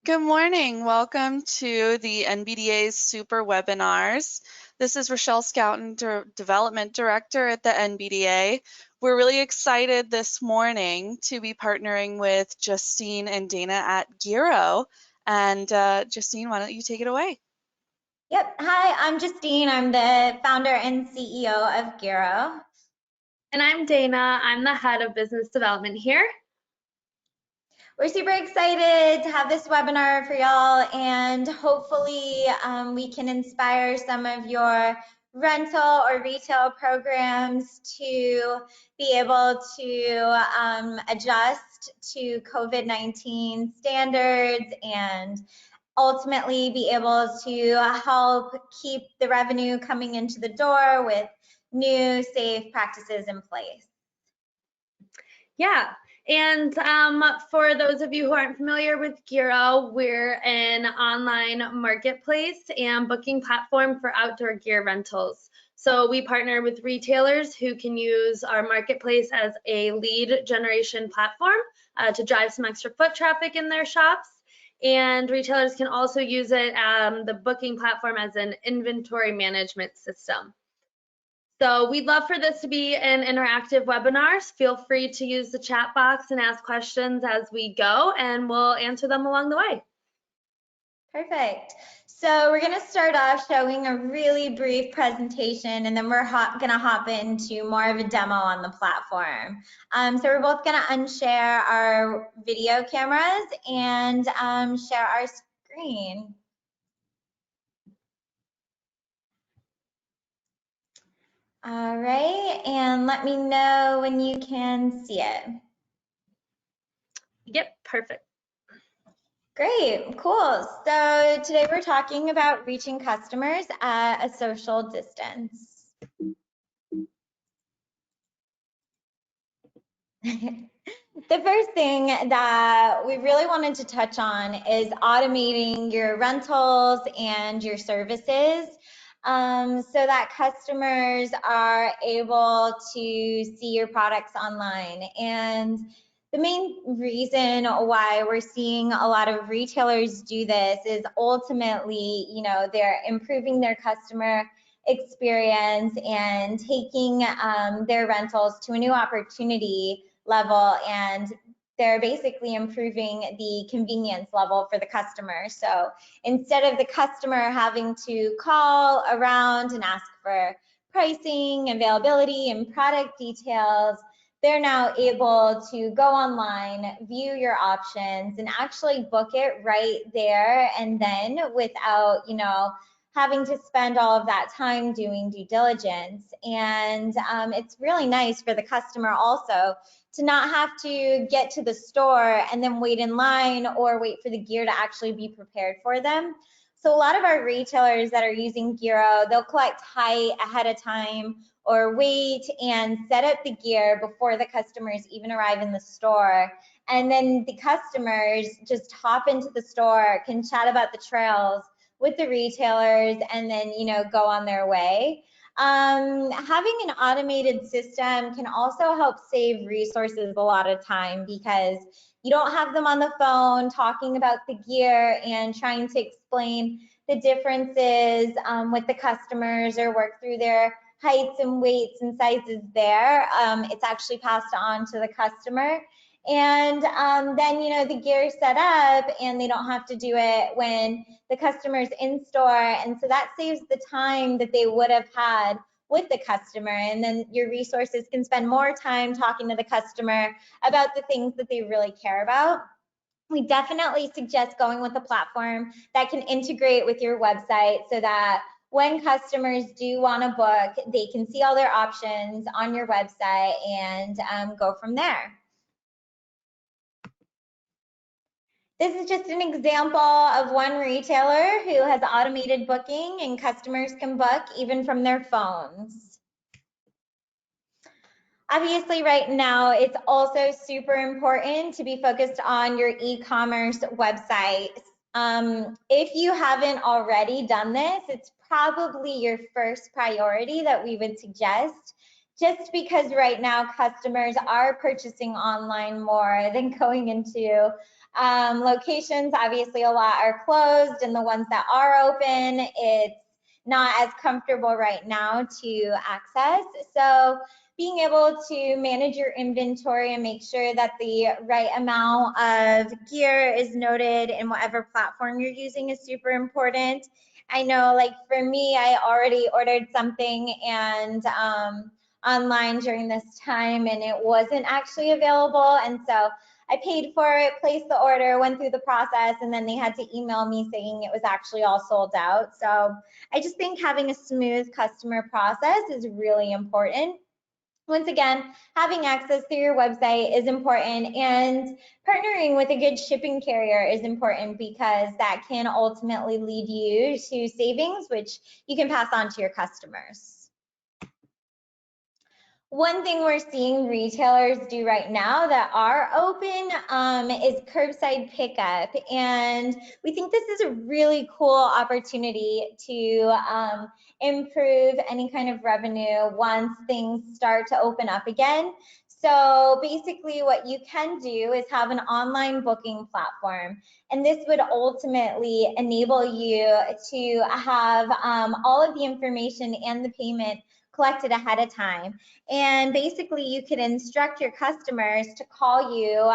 Good morning. Welcome to the NBDA's Super Webinars. This is Rochelle Scouten, Development Director at the NBDA. We're really excited this morning to be partnering with Justine and Dana at Giro. And Justine, why don't you take it away? Yep. Hi, I'm Justine. I'm the founder and CEO of Giro. And I'm Dana. I'm the head of business development here. We're super excited to have this webinar for y'all, and hopefully we can inspire some of your rental or retail programs to be able to adjust to COVID-19 standards and ultimately be able to help keep the revenue coming into the door with new safe practices in place. Yeah, and for those of you who aren't familiar with Giro, we're an online marketplace and booking platform for outdoor gear rentals. So we partner with retailers who can use our marketplace as a lead generation platform to drive some extra foot traffic in their shops. And retailers can also use it, the booking platform, as an inventory management system. So we'd love for this to be an interactive webinar. Feel free to use the chat box and ask questions as we go, and we'll answer them along the way. Perfect. So we're going to start off showing a really brief presentation, and then we're going to hop into more of a demo on the platform. So we're both going to unshare our video cameras and share our screen. All right, and let me know when you can see it. Yep, perfect. Great, cool. So today we're talking about reaching customers at a social distance. The first thing that we really wanted to touch on is automating your rentals and your services so that customers are able to see your products online. And the main reason why we're seeing a lot of retailers do this is ultimately, they're improving their customer experience and taking their rentals to a new opportunity level, and they're basically improving the convenience level for the customer. So instead of the customer having to call around and ask for pricing, availability, and product details, they're now able to go online, view your options, and actually book it right there and then without, having to spend all of that time doing due diligence. And it's really nice for the customer also to not have to get to the store and then wait in line or wait for the gear to actually be prepared for them. So a lot of our retailers that are using Giro, they'll collect height ahead of time or wait and set up the gear before the customers even arrive in the store. And then the customers just hop into the store, can chat about the trails with the retailers, and then, go on their way. Having an automated system can also help save resources a lot of time because you don't have them on the phone talking about the gear and trying to explain the differences with the customers or work through their heights and weights and sizes there. It's actually passed on to the customer. And then, the gear is set up and they don't have to do it when the customer's in store. And so that saves the time that they would have had with the customer. And then your resources can spend more time talking to the customer about the things that they really care about. We definitely suggest going with a platform that can integrate with your website so that when customers do want to book, they can see all their options on your website and go from there. This is just an example of one retailer who has automated booking, and customers can book even from their phones. Obviously, right now, it's also super important to be focused on your e-commerce website. If you haven't already done this, it's probably your first priority that we would suggest just because right now customers are purchasing online more than going into locations. Obviously, a lot are closed, and the ones that are open, it's not as comfortable right now to access. So being able to manage your inventory and make sure that the right amount of gear is noted in whatever platform you're using is super important. I know, like for me, I already ordered something and online during this time, and it wasn't actually available, and so I paid for it, placed the order, went through the process, and then they had to email me saying it was actually all sold out. So I just think having a smooth customer process is really important. Once again, having access through your website is important, and partnering with a good shipping carrier is important because that can ultimately lead you to savings, which you can pass on to your customers. One thing we're seeing retailers do right now that are open is curbside pickup. And we think this is a really cool opportunity to improve any kind of revenue once things start to open up again. So basically what you can do is have an online booking platform. And this would ultimately enable you to have all of the information and the payment collected ahead of time. And basically you could instruct your customers to call you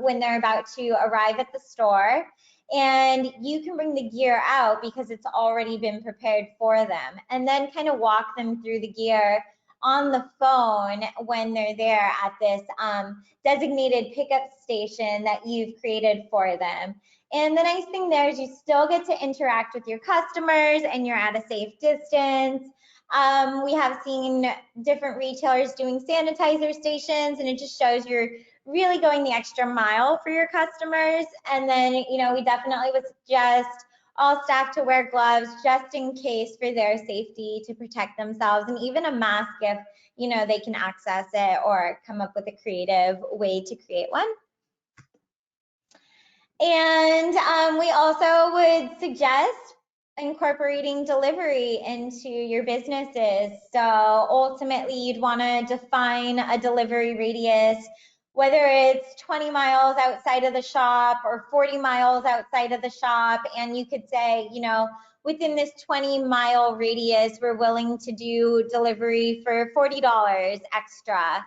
when they're about to arrive at the store, and you can bring the gear out because it's already been prepared for them, and then kind of walk them through the gear on the phone when they're there at this designated pickup station that you've created for them. And the nice thing there is you still get to interact with your customers and you're at a safe distance. We have seen different retailers doing sanitizer stations, and it just shows you're really going the extra mile for your customers. And then, you know, we definitely would suggest all staff to wear gloves just in case for their safety to protect themselves, and even a mask if, you know, they can access it or come up with a creative way to create one. And we also would suggest incorporating delivery into your businesses. So ultimately you'd want to define a delivery radius, whether it's 20 miles outside of the shop or 40 miles outside of the shop, and you could say, you know, within this 20-mile radius, we're willing to do delivery for $40 extra.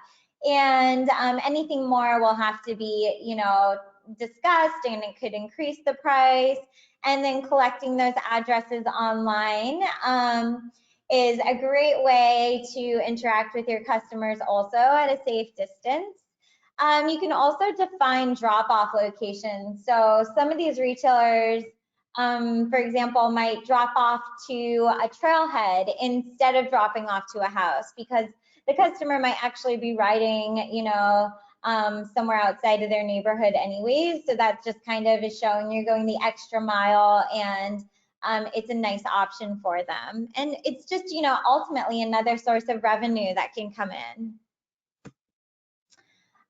And anything more will have to be, you know, discussed, and it could increase the price. And then collecting those addresses online is a great way to interact with your customers also at a safe distance. You can also define drop-off locations. So some of these retailers, for example, might drop off to a trailhead instead of dropping off to a house, because the customer might actually be riding, you know, somewhere outside of their neighborhood anyways. So that just kind of is showing you're going the extra mile, and it's a nice option for them. And it's just, you know, ultimately another source of revenue that can come in.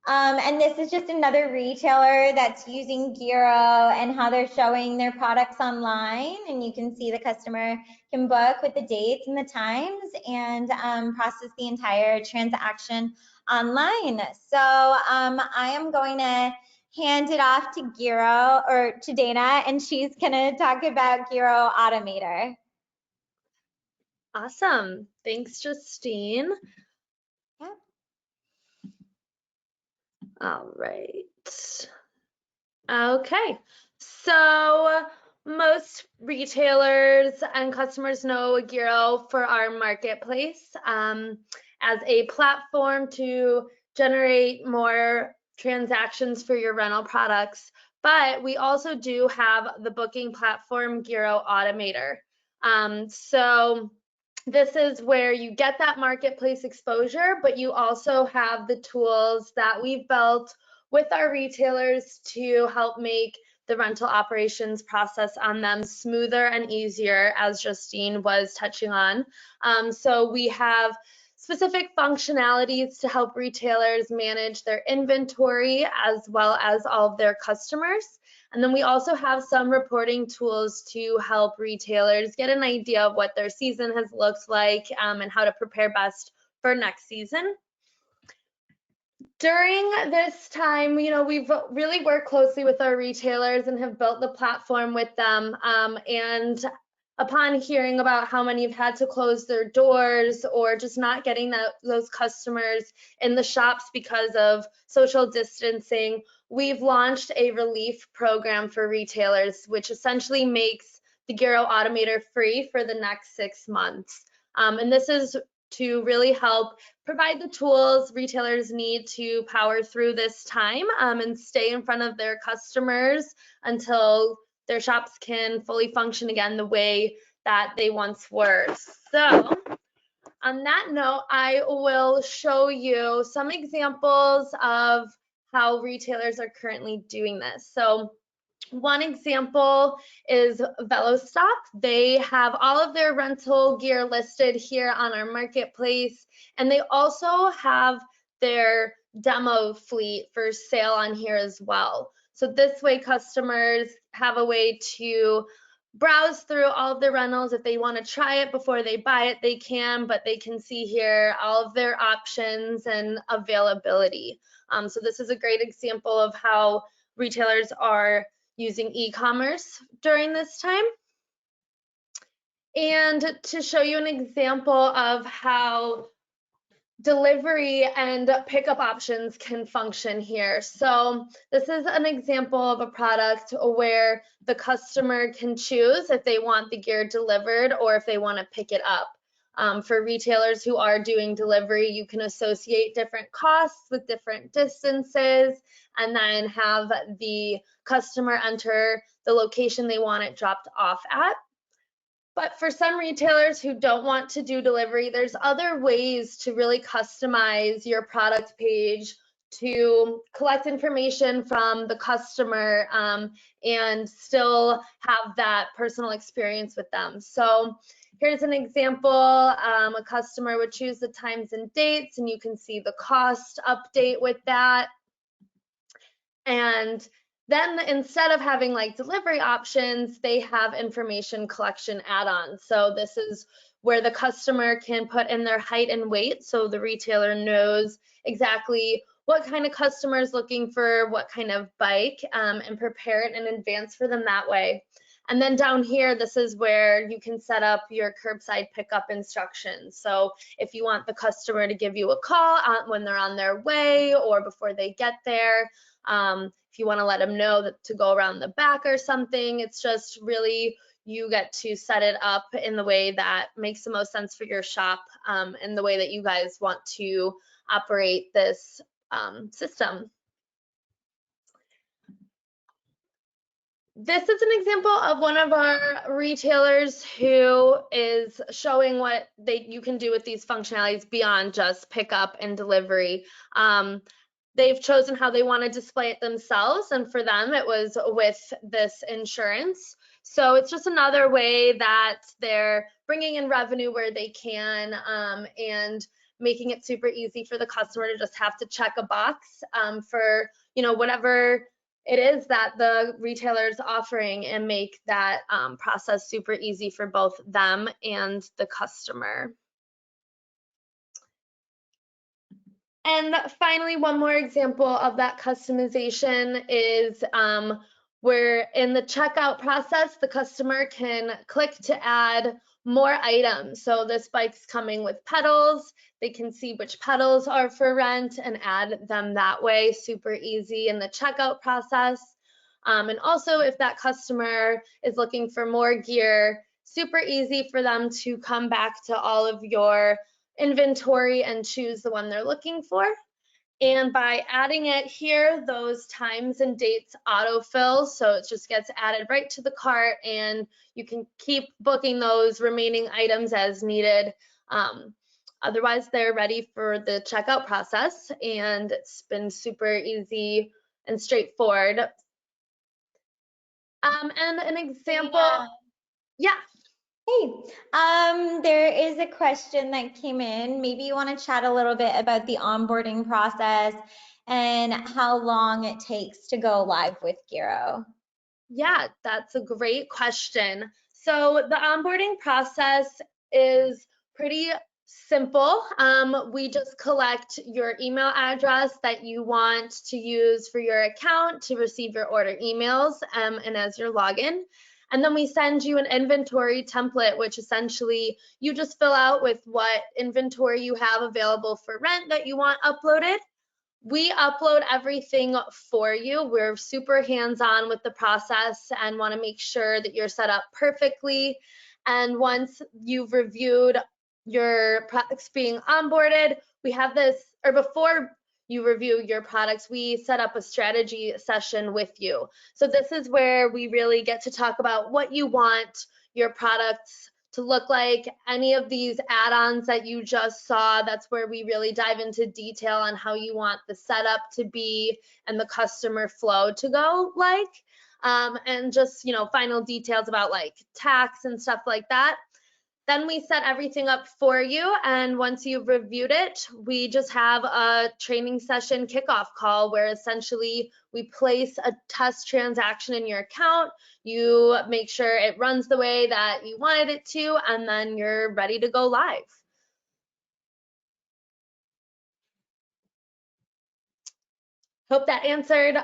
And this is just another retailer that's using Giro and how they're showing their products online. And you can see the customer can book with the dates and the times and process the entire transaction online. So I am going to hand it off to Giro, or to Dana, and she's going to talk about Giro Automator. Awesome. Thanks, Justine. Yep. All right. Okay. So most retailers and customers know Giro for our marketplace as a platform to generate more transactions for your rental products. But we also do have the booking platform Giro Automator. So this is where you get that marketplace exposure, but you also have the tools that we've built with our retailers to help make the rental operations process on them smoother and easier, as Justine was touching on. So we have specific functionalities to help retailers manage their inventory as well as all of their customers. And then we also have some reporting tools to help retailers get an idea of what their season has looked like and how to prepare best for next season. During this time, we've really worked closely with our retailers and have built the platform with them. And upon hearing about how many have had to close their doors or just not getting those customers in the shops because of social distancing, we've launched a relief program for retailers, which essentially makes the Giro Automator free for the next 6 months. And this is to really help provide the tools retailers need to power through this time and stay in front of their customers until their shops can fully function again the way that they once were. So on that note, I will show you some examples of how retailers are currently doing this. So one example is VeloStop. They have all of their rental gear listed here on our marketplace, and they also have their demo fleet for sale on here as well. So this way customers have a way to browse through all of their rentals. If they want to try it before they buy it, they can, but they can see here all of their options and availability. So this is a great example of how retailers are using e-commerce during this time. And to show you an example of how delivery and pickup options can function here. So this is an example of a product where the customer can choose if they want the gear delivered or if they want to pick it up. For retailers who are doing delivery, you can associate different costs with different distances and then have the customer enter the location they want it dropped off at. But for some retailers who don't want to do delivery, there's other ways to really customize your product page to collect information from the customer and still have that personal experience with them. So here's an example. A customer would choose the times and dates, and you can see the cost update with that. And then instead of having like delivery options, they have information collection add-ons. So this is where the customer can put in their height and weight, so the retailer knows exactly what kind of customer is looking for what kind of bike and prepare it in advance for them that way. And then down here, this is where you can set up your curbside pickup instructions. So if you want the customer to give you a call when they're on their way or before they get there, if you want to let them know that to go around the back or something, it's just really you get to set it up in the way that makes the most sense for your shop and the way that you guys want to operate this system. This is an example of one of our retailers who is showing what you can do with these functionalities beyond just pickup and delivery. They've chosen how they want to display it themselves, and for them it was with this insurance. So it's just another way that they're bringing in revenue where they can and making it super easy for the customer to just have to check a box for whatever it is that the retailer is offering and make that process super easy for both them and the customer. And finally, one more example of that customization is where in the checkout process, the customer can click to add more items. So this bike's coming with pedals. They can see which pedals are for rent and add them that way, super easy in the checkout process. And also if that customer is looking for more gear, super easy for them to come back to all of your inventory and choose the one they're looking for. And by adding it here, those times and dates autofill, so it just gets added right to the cart and you can keep booking those remaining items as needed. Otherwise, they're ready for the checkout process, and it's been super easy and straightforward. And an example, yeah. Hey, there is a question that came in. Maybe you want to chat a little bit about the onboarding process and how long it takes to go live with Giro. Yeah, that's a great question. So the onboarding process is pretty simple. We just collect your email address that you want to use for your account to receive your order emails and as your login. And then we send you an inventory template, which essentially you just fill out with what inventory you have available for rent that you want uploaded. We upload everything for you. We're super hands-on with the process and want to make sure that you're set up perfectly. And once you've reviewed your products being onboarded, we have this, or before you review your products, we set up a strategy session with you. So this is where we really get to talk about what you want your products to look like. Any of these add-ons that you just saw, that's where we really dive into detail on how you want the setup to be and the customer flow to go like. And just, you know, final details about like tax and stuff like that. Then we set everything up for you, and once you've reviewed it, we just have a training session kickoff call where essentially we place a test transaction in your account, you make sure it runs the way that you wanted it to, and then you're ready to go live. Hope that answered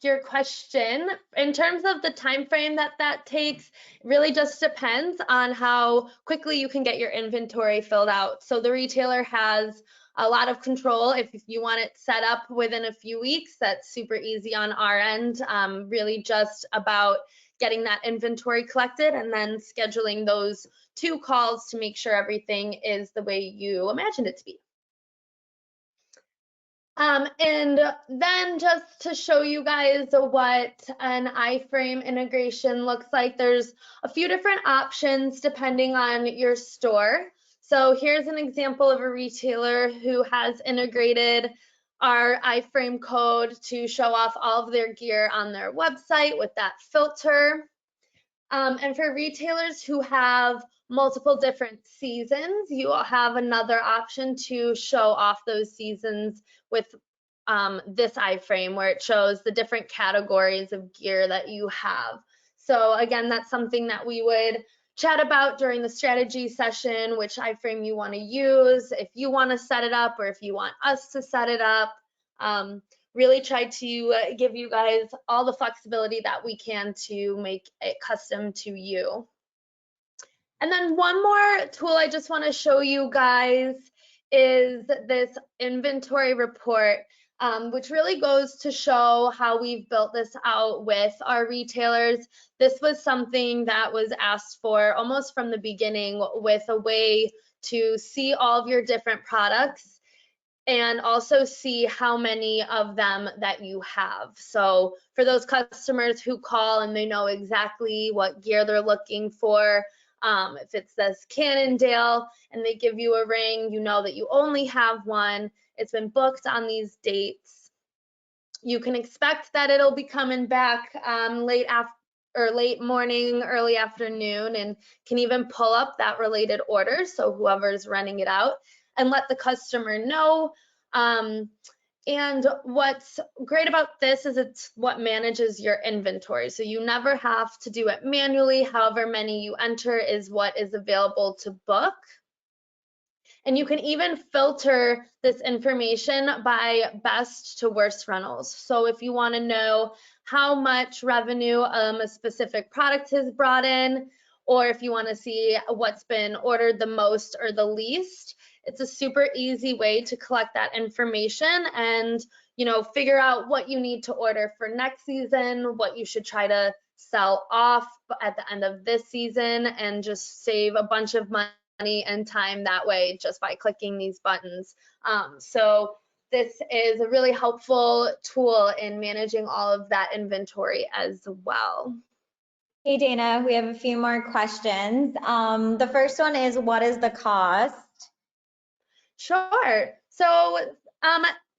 your question. In terms of the time frame that takes, it really just depends on how quickly you can get your inventory filled out. So the retailer has a lot of control. If you want it set up within a few weeks, that's super easy on our end. Really just about getting that inventory collected and then scheduling those 2 calls to make sure everything is the way you imagined it to be. And then just to show you guys what an iframe integration looks like, there's a few different options depending on your store. So here's an example of a retailer who has integrated our iframe code to show off all of their gear on their website with that filter. And for retailers who have multiple different seasons, you will have another option to show off those seasons with this iframe where it shows the different categories of gear that you have. So again, that's something that we would chat about during the strategy session, which iframe you want to use, if you want to set it up or if you want us to set it up. Really try to give you guys all the flexibility that we can to make it custom to you. And then one more tool I just want to show you guys is this inventory report, which really goes to show how we've built this out with our retailers. This was something that was asked for almost from the beginning, with a way to see all of your different products and also see how many of them that you have. So for those customers who call and they know exactly what gear they're looking for, if it's this Cannondale and they give you a ring, you know that you only have one, it's been booked on these dates. You can expect that it'll be coming back late morning, early afternoon, and can even pull up that related order, so whoever's running it out, and let the customer know. And what's great about this is it's what manages your inventory. So you never have to do it manually. However many you enter is what is available to book. And you can even filter this information by best to worst rentals. So if you want to know how much revenue a specific product has brought in, or if you want to see what's been ordered the most or the least, it's a super easy way to collect that information and, you know, figure out what you need to order for next season, what you should try to sell off at the end of this season, and just save a bunch of money and time that way just by clicking these buttons. So this is a really helpful tool in managing all of that inventory as well. Hey, Dana, we have a few more questions. The first one is, what is the cost? Sure. So,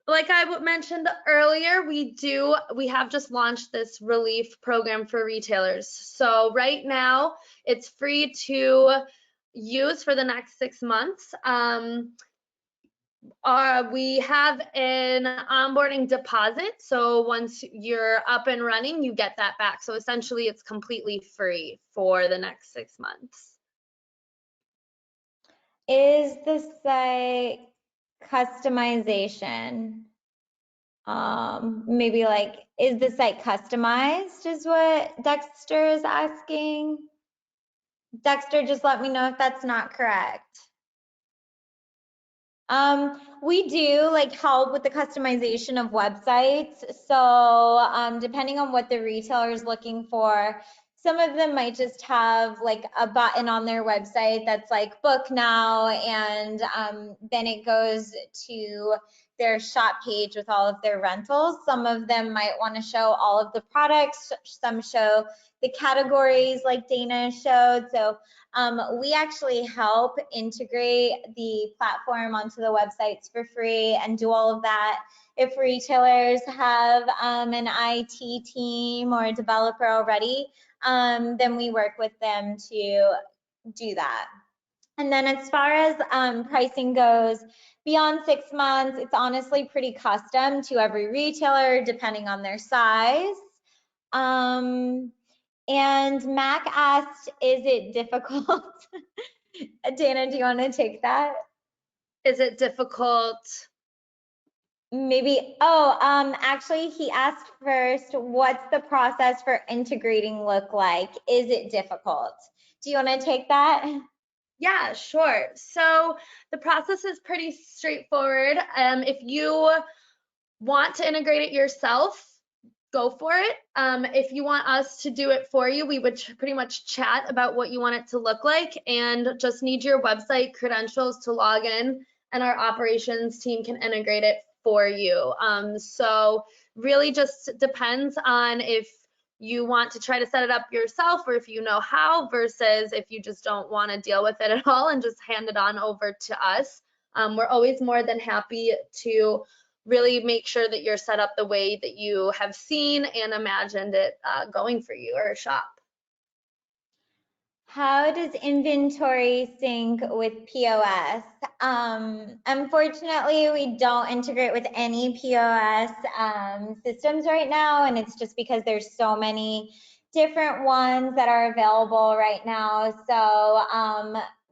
like I mentioned earlier, we have just launched this relief program for retailers. So right now it's free to use for the next 6 months. We have an onboarding deposit. So once you're up and running, you get that back. So essentially it's completely free for the next 6 months. is the site customization? Maybe like, is the site customized is what Dexter is asking. Dexter, just let me know if that's not correct. We do like help with the customization of websites. So depending on what the retailer is looking for, some of them might just have like a button on their website that's like book now, and then it goes to their shop page with all of their rentals. Some of them might want to show all of the products, some show the categories like Dana showed. So we actually help integrate the platform onto the websites for free and do all of that. If retailers have an IT team or a developer already, then we work with them to do that. And then as far as pricing goes, beyond 6 months, it's honestly pretty custom to every retailer depending on their size. And Mac asked, is it difficult? Dana, do you want to take that? Is it difficult? Maybe, actually he asked first, what's the process for integrating look like? Is it difficult? Do you want to take that? Yeah, sure. So the process is pretty straightforward. If you want to integrate it yourself, go for it. If you want us to do it for you, we would pretty much chat about what you want it to look like and just need your website credentials to log in, and our operations team can integrate it for you. So really just depends on if you want to try to set it up yourself or if you know how, versus if you just don't want to deal with it at all and just hand it on over to us. We're always more than happy to really make sure that you're set up the way that you have seen and imagined it going for you or shop. How does inventory sync with POS? Unfortunately, we don't integrate with any POS systems right now, and it's just because there's so many different ones that are available right now. So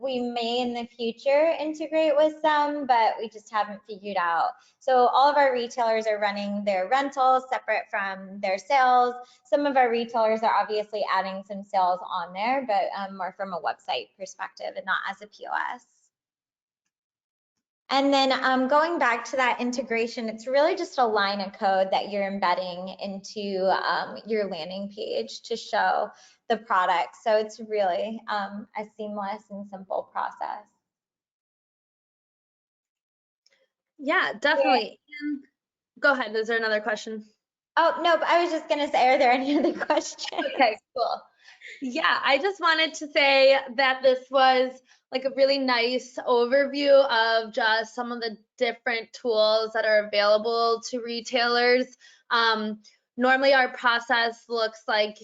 we may in the future integrate with some, but we just haven't figured out. So all of our retailers are running their rentals separate from their sales. Some of our retailers are obviously adding some sales on there, but more from a website perspective and not as a POS. And then going back to that integration, it's really just a line of code that you're embedding into your landing page to show the product. So it's really a seamless and simple process. Yeah, definitely. And go ahead. Is there another question? Oh, no, I was just going to say, are there any other questions? Okay, cool. Yeah, I just wanted to say that this was like a really nice overview of just some of the different tools that are available to retailers. Normally our process looks like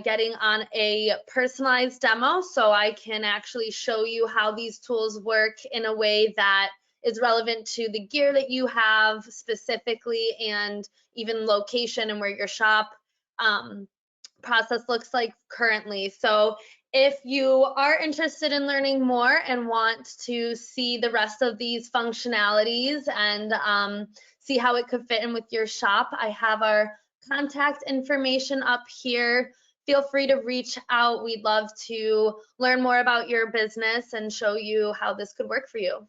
getting on a personalized demo, so I can actually show you how these tools work in a way that is relevant to the gear that you have specifically, and even location and where your shop process looks like currently. So if you are interested in learning more and want to see the rest of these functionalities and see how it could fit in with your shop, I have our contact information up here. Feel free to reach out. We'd love to learn more about your business and show you how this could work for you.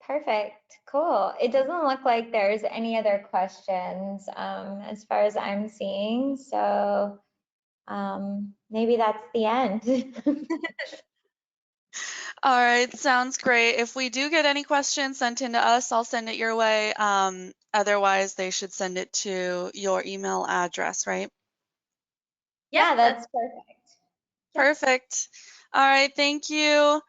Perfect, cool. It doesn't look like there's any other questions as far as I'm seeing, so maybe that's the end. All right, sounds great. If we do get any questions sent in to us, I'll send it your way. Otherwise, they should send it to your email address, right? Yeah, that's perfect. Perfect. All right, thank you.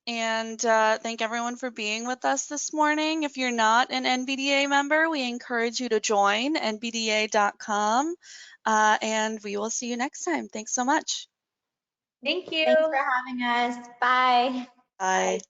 And thank everyone for being with us this morning. If you're not an NBDA member, we encourage you to join nbda.com, and we will see you next time. Thanks so much. Thank you. Thanks for having us. Bye. Bye.